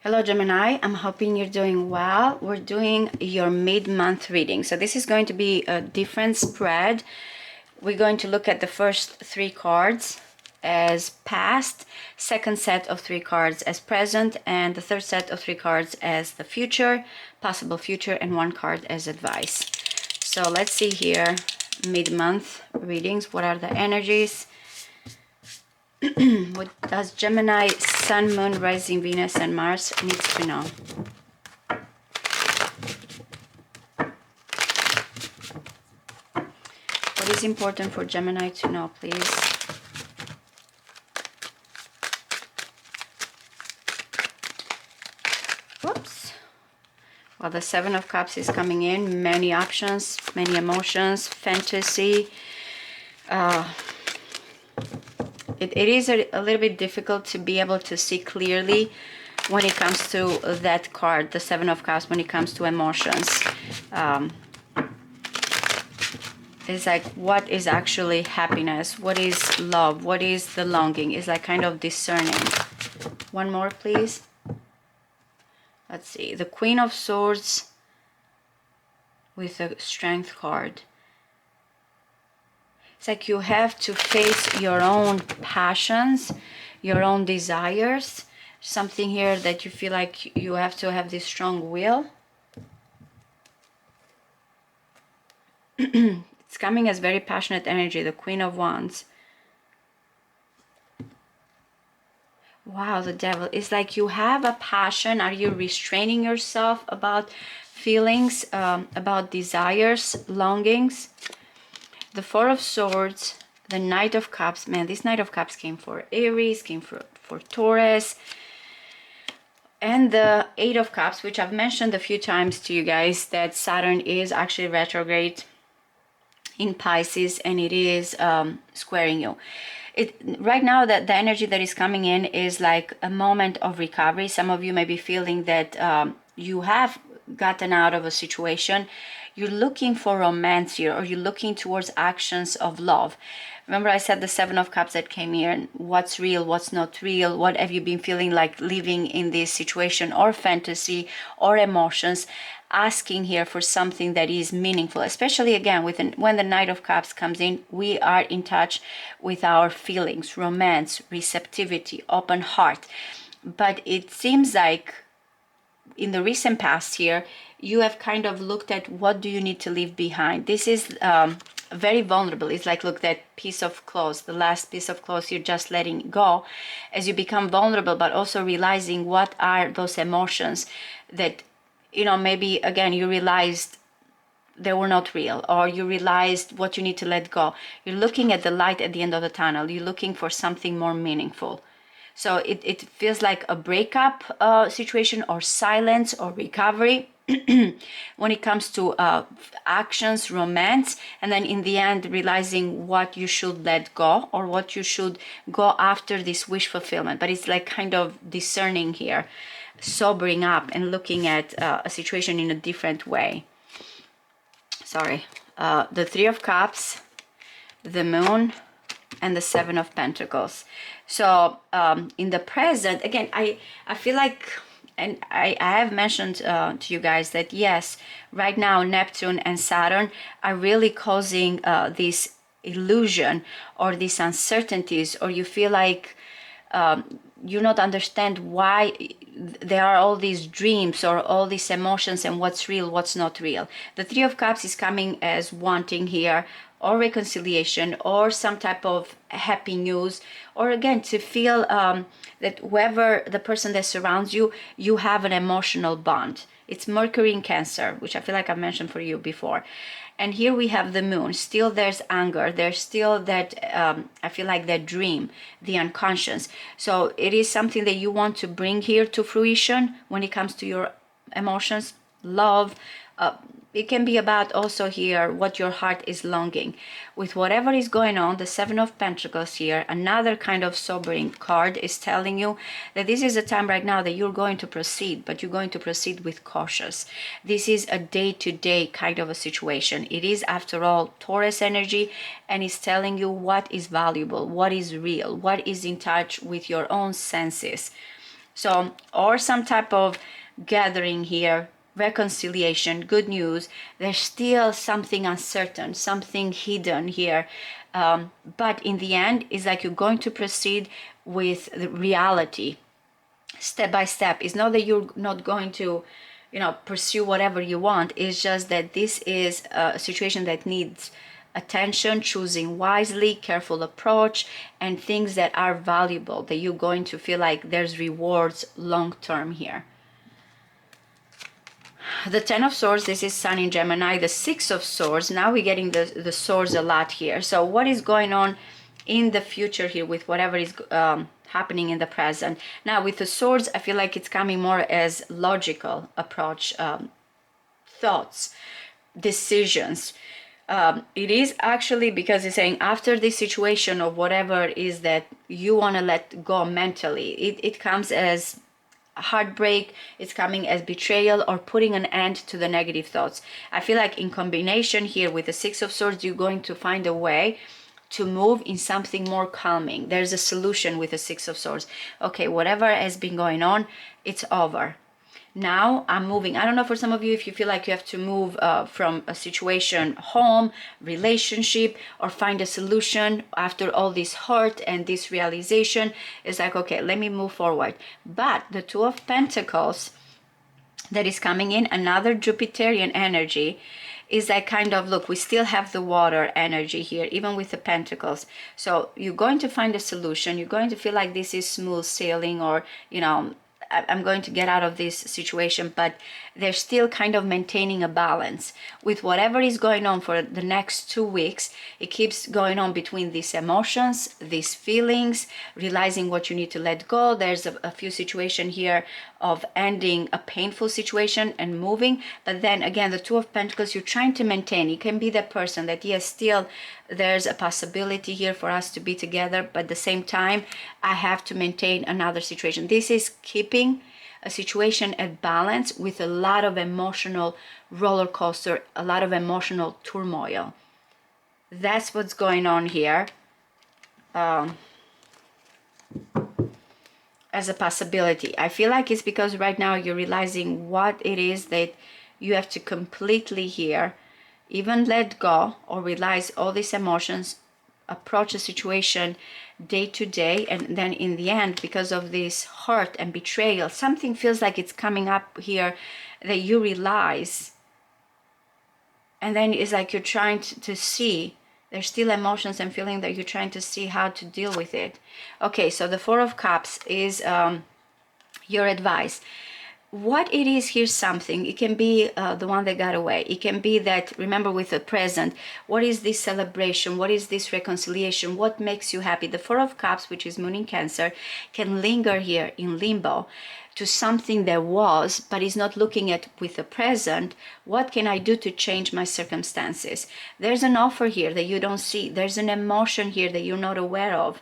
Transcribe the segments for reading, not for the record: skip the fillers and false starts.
Hello Gemini, I'm hoping you're doing well. We're doing your mid-month reading. So this is going to be a different spread. We're going to look at the first three cards as past, second set of three cards as present, and the third set of three cards as the future, possible future, and one card as advice. So let's see here, mid-month readings. What are the energies? What does Gemini, Sun, Moon, Rising, Venus, and Mars needs to know? What is important for Gemini to know, please? Whoops. Well, the Seven of Cups is coming in. Many options, many emotions, fantasy. It is a little bit difficult to be able to see clearly when it comes to that card, the Seven of Cups, when it comes to emotions. It's like, what is actually happiness? What is love? What is the longing? It's like kind of discerning. One more, please. Let's see. The Queen of Swords with a Strength card. It's like you have to face your own passions, your own desires. Something here that you feel like you have to have this strong will. It's coming as very passionate energy, the Queen of Wands. Wow, the Devil. It's like you have a passion. Are you restraining yourself about feelings, about desires, longings? The Four of Swords, the Knight of Cups. Man, this Knight of Cups came for Aries, came for Taurus. And the Eight of Cups, which I've mentioned a few times to you guys, that Saturn is actually retrograde in Pisces, and it is squaring you. Right now, that the energy that is coming in is like a moment of recovery. Some of you may be feeling that you have gotten out of a situation. You're looking for romance here, or you're looking towards actions of love. Remember I said the Seven of Cups that came here, what's real, what's not real, what have you been feeling like living in this situation, or fantasy, or emotions, asking here for something that is meaningful, especially again when the Knight of Cups comes in. We are in touch with our feelings, romance, receptivity, open heart. But it seems like in the recent past here, you have kind of looked at what do you need to leave behind. This is very vulnerable. It's like, look, that piece of clothes, the last piece of clothes, you're just letting go as you become vulnerable, but also realizing what are those emotions that, you know, maybe again you realized they were not real, or you realized what you need to let go. You're looking at the light at the end of the tunnel. You're looking for something more meaningful. So it feels like a breakup situation, or silence, or recovery when it comes to actions, romance, and then in the end realizing what you should let go, or what you should go after, this wish fulfillment. But it's like kind of discerning here, sobering up and looking at a situation in a different way. Sorry. The Three of Cups, the Moon, and the Seven of Pentacles. So in the present, again, I feel like, and I have mentioned to you guys that yes, right now Neptune and Saturn are really causing this illusion, or these uncertainties, or you feel like you not understand why there are all these dreams, or all these emotions, and what's real, what's not real. The Three of Cups is coming as wanting here, or reconciliation, or some type of happy news, or again to feel that whoever the person that surrounds you, you have an emotional bond. It's Mercury in Cancer, which I feel like I've mentioned for you before. And here we have the Moon. Still there's anger, there's still that I feel like that dream, the unconscious. So it is something that you want to bring here to fruition when it comes to your emotions, love. It can be about also here what your heart is longing. With whatever is going on, the Seven of Pentacles here, another kind of sobering card, is telling you that this is a time right now that you're going to proceed, but you're going to proceed with cautious. This is a day-to-day kind of a situation. It is, after all, Taurus energy, and it's telling you what is valuable, what is real, what is in touch with your own senses. So, or some type of gathering here, reconciliation, good news. There's still something uncertain, something hidden here. But in the end, it's like you're going to proceed with the reality step by step. It's not that you're not going to, pursue whatever you want. It's just that this is a situation that needs attention, choosing wisely, careful approach, and things that are valuable, that you're going to feel like there's rewards long term here. The Ten of Swords, this is Sun in Gemini. The Six of Swords, now we're getting the swords a lot here. So what is going on in the future here with whatever is happening in the present? Now with the swords, I feel like it's coming more as logical approach, thoughts, decisions. It is actually because it's saying after this situation of whatever is that you want to let go mentally, it comes as heartbreak, it's coming as betrayal, or putting an end to the negative thoughts. I feel like in combination here with the Six of Swords, you're going to find a way to move in something more calming. There's a solution with the Six of Swords. Okay, whatever has been going on, it's over. Now I'm moving. I don't know, for some of you, if you feel like you have to move from a situation, home, relationship, or find a solution after all this hurt and this realization. It's like, okay, let me move forward. But the Two of Pentacles that is coming in, another Jupiterian energy, is that kind of, look, we still have the water energy here, even with the Pentacles. So you're going to find a solution. You're going to feel like this is smooth sailing, or, I'm going to get out of this situation, but they're still kind of maintaining a balance with whatever is going on for the next 2 weeks. It keeps going on between these emotions, these feelings, realizing what you need to let go. There's a few situations here of ending a painful situation and moving. But then again, the Two of Pentacles, you're trying to maintain. You can be that person that, yes, still there's a possibility here for us to be together, but at the same time, I have to maintain another situation. This is keeping a situation at balance with a lot of emotional roller coaster, a lot of emotional turmoil. That's what's going on here as a possibility. I feel like it's because right now you're realizing what it is that you have to completely here even let go or realize all these emotions, approach a situation day to day, and then in the end, because of this hurt and betrayal, something feels like it's coming up here that you realize, and then it's like you're trying to see, there's still emotions and feeling that you're trying to see how to deal with it. Okay, so the Four of Cups is your advice. What it is, here's something. It can be the one that got away. It can be that, remember with the present, what is this celebration? What is this reconciliation? What makes you happy? The Four of Cups, which is Moon in Cancer, can linger here in limbo to something that was, but is not looking at with the present. What can I do to change my circumstances? There's an offer here that you don't see. There's an emotion here that you're not aware of.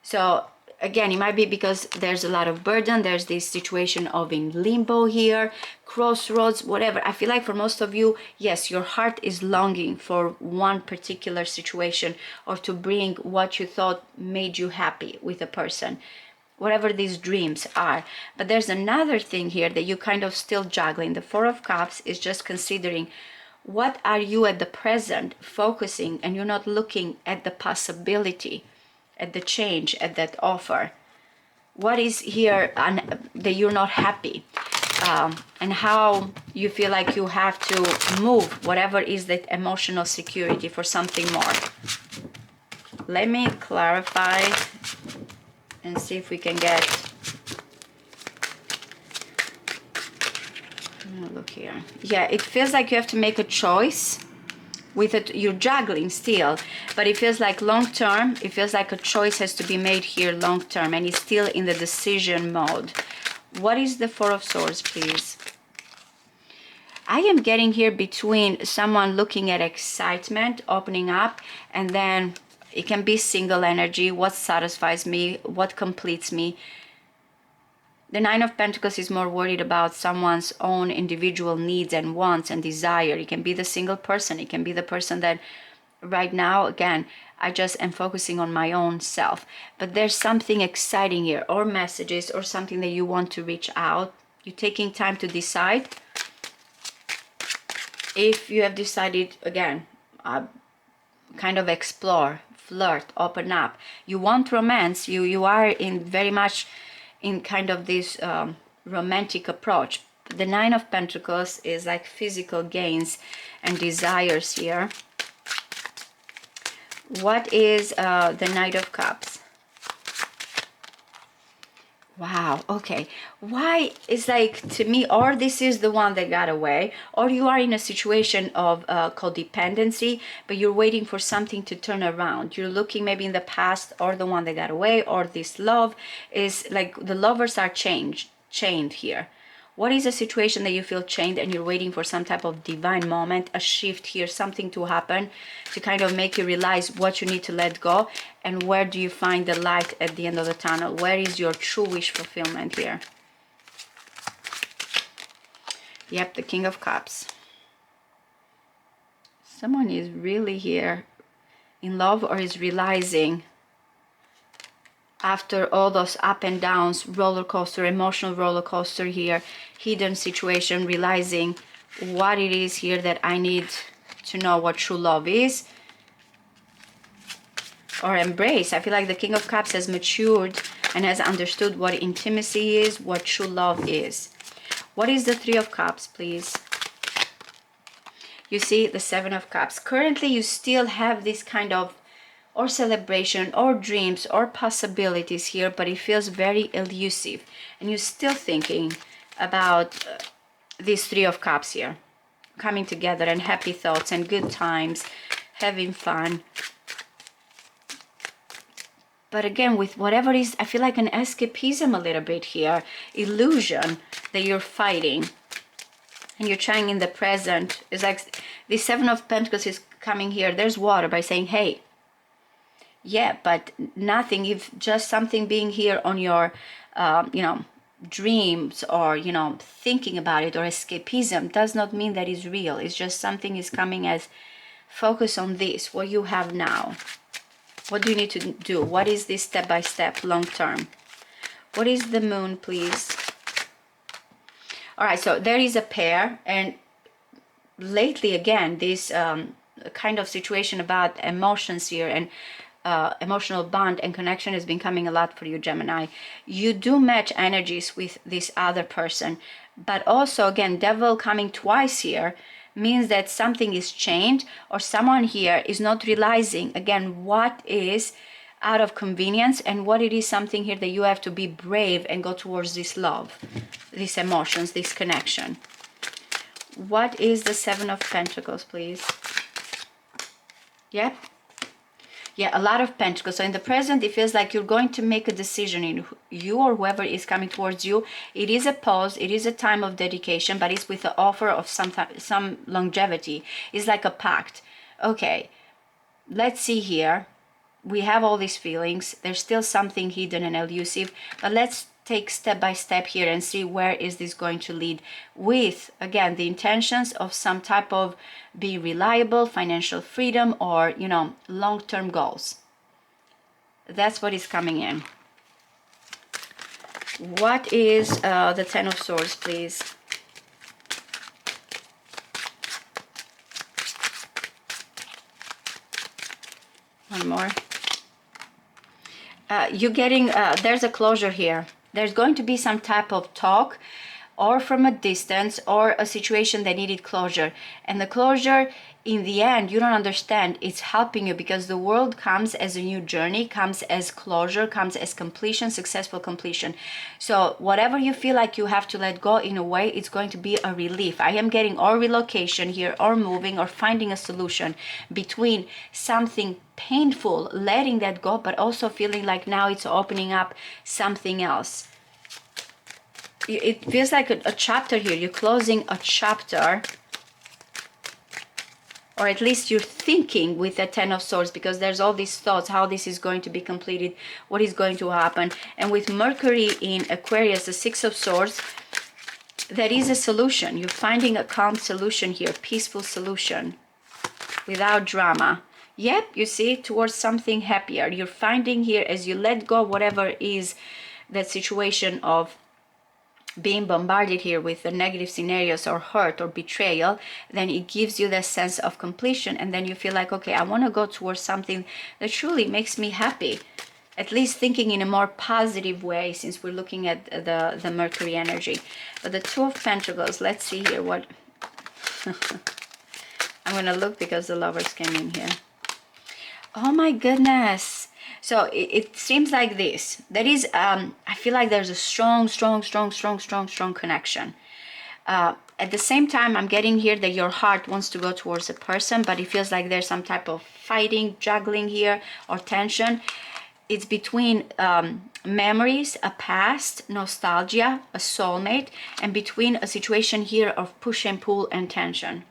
So again, it might be because there's a lot of burden. There's this situation of in limbo here, crossroads, whatever. I feel like for most of you, yes, your heart is longing for one particular situation, or to bring what you thought made you happy with a person, whatever these dreams are. But there's another thing here that you kind of still juggling. The Four of Cups is just considering what are you at the present focusing, and you're not looking at the possibility, at the change, at that offer. What is here that you're not happy, and how you feel like you have to move whatever is that emotional security for something more. Let me clarify and see if we can get, look here. Yeah, it feels like you have to make a choice with it. You're juggling still, but it feels like long term, it feels like a choice has to be made here long term, and it's still in the decision mode. What is the Four of Swords, please? I am getting here between someone looking at excitement, opening up, and then it can be single energy, what satisfies me, what completes me. The Nine of Pentacles is more worried about someone's own individual needs and wants and desire. It can be the single person. It can be the person that right now, again, I just am focusing on my own self. But there's something exciting here, or messages, or something that you want to reach out. You're taking time to decide. If you have decided, again, kind of explore, flirt, open up. You want romance. You are in very much in kind of this romantic approach. The Nine of Pentacles is like physical gains and desires here. What is the Knight of Cups? Wow, okay. Why is like, to me, or this is the one that got away, or you are in a situation of codependency, but you're waiting for something to turn around. You're looking maybe in the past, or the one that got away, or this love is like the lovers are chained here. What is a situation that you feel chained and you're waiting for some type of divine moment, a shift here, something to happen to kind of make you realize what you need to let go, and where do you find the light at the end of the tunnel? Where is your true wish fulfillment here? Yep, the King of Cups. Someone is really here in love, or is realizing after all those up and downs, roller coaster, emotional roller coaster here, hidden situation, realizing what it is here that I need to know what true love is, or embrace. I feel like the King of Cups has matured and has understood what intimacy is, what true love is. What is the Three of Cups, please? You see the Seven of Cups. Currently, you still have this kind of or celebration or dreams or possibilities here, but it feels very elusive, and you're still thinking about these Three of Cups here coming together, and happy thoughts and good times, having fun. But again, with whatever is, I feel like an escapism a little bit here, illusion that you're fighting, and you're trying in the present. It's like the Seven of Pentacles is coming here. There's water by saying, hey, yeah, but nothing, if just something being here on your, you know, dreams, or, you know, thinking about it, or escapism, does not mean that it's real. It's just something is coming as focus on this, what you have now. What do you need to do? What is this step by step, long term? What is the Moon, please? All right, so there is a pair, and lately, again, this kind of situation about emotions here, and emotional bond and connection has been coming a lot for you, Gemini. You do match energies with this other person, but also, again, Devil coming twice here means that something is changed, or someone here is not realizing, again, what is out of convenience, and what it is something here that you have to be brave and go towards this love, these emotions, this connection. What is the Seven of Pentacles, please? Yep. Yeah, a lot of Pentacles. So in the present, it feels like you're going to make a decision in you, or whoever is coming towards you. It is a pause. It is a time of dedication, but it's with the offer of some longevity. It's like a pact. Okay, let's see here. We have all these feelings. There's still something hidden and elusive, but let's take step by step here and see where is this going to lead, with, again, the intentions of some type of being reliable, financial freedom, or, you know, long-term goals. That's what is coming in. What is the Ten of Swords, please? One more. You're getting, there's a closure here. There's going to be some type of talk, or from a distance, or a situation that needed closure. And the closure, in the end, you don't understand, it's helping you, because the world comes as a new journey, comes as closure, comes as completion, successful completion. So whatever you feel like you have to let go, in a way, it's going to be a relief. I am getting or relocation here, or moving, or finding a solution between something painful, letting that go, but also feeling like now it's opening up something else. It feels like a chapter here. You're closing a chapter, or at least you're thinking with the Ten of Swords, because there's all these thoughts, how this is going to be completed, what is going to happen. And with Mercury in Aquarius, the Six of Swords, there is a solution. You're finding a calm solution here, peaceful solution, without drama. Yep, you see, towards something happier. You're finding here, as you let go whatever is that situation of being bombarded here with the negative scenarios or hurt or betrayal, then it gives you that sense of completion, and then you feel like, okay, I want to go towards something that truly makes me happy, at least thinking in a more positive way, since we're looking at the Mercury energy. But the Two of Pentacles, let's see here what I'm gonna look, because the Lovers came in here. Oh my goodness. So it seems like this. There is, I feel like there's a strong connection. At the same time, I'm getting here that your heart wants to go towards a person, but it feels like there's some type of fighting, juggling here, or tension. It's between memories, a past, nostalgia, a soulmate, and between a situation here of push and pull and tension.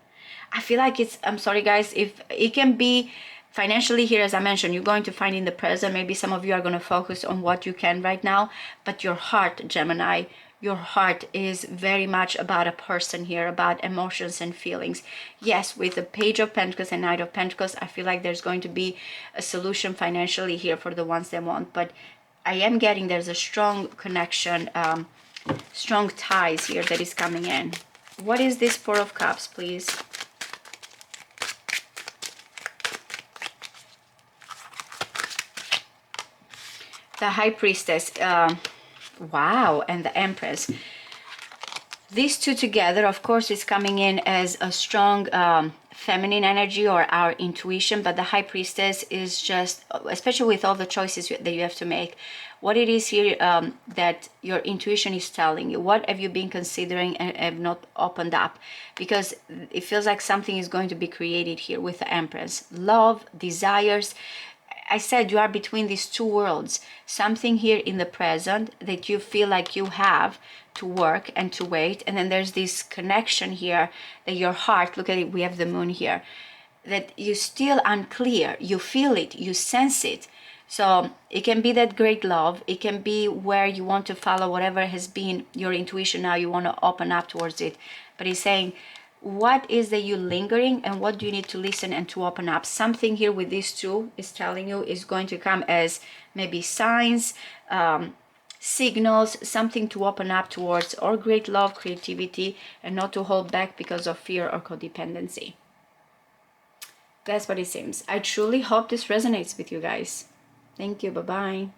I feel like it's, I'm sorry guys, if it can be financially here, as I mentioned, you're going to find in the present, maybe some of you are going to focus on what you can right now, but your heart, Gemini, your heart is very much about a person here, about emotions and feelings. Yes, with the Page of Pentacles and Knight of Pentacles, I feel like there's going to be a solution financially here for the ones that want, but I am getting there's a strong connection, strong ties here that is coming in. What is this Four of Cups, please? The High Priestess, wow, and the Empress. These two together, of course, is coming in as a strong feminine energy or our intuition, but the High Priestess is just, especially with all the choices that you have to make, what it is here that your intuition is telling you. What have you been considering and have not opened up? Because it feels like something is going to be created here with the Empress. Love, desires. I said you are between these two worlds. Something here in the present that you feel like you have to work and to wait. And then there's this connection here that your heart, look at it, we have the moon here, that you're still unclear. You feel it, you sense it. So it can be that great love. It can be where you want to follow whatever has been your intuition. Now you want to open up towards it. But he's saying, what is that you lingering, and what do you need to listen and to open up? Something here with these two is telling you is going to come as maybe signs, signals, something to open up towards, or great love, creativity, and not to hold back because of fear or codependency. That's what it seems. I truly hope this resonates with you guys. Thank you. Bye-bye.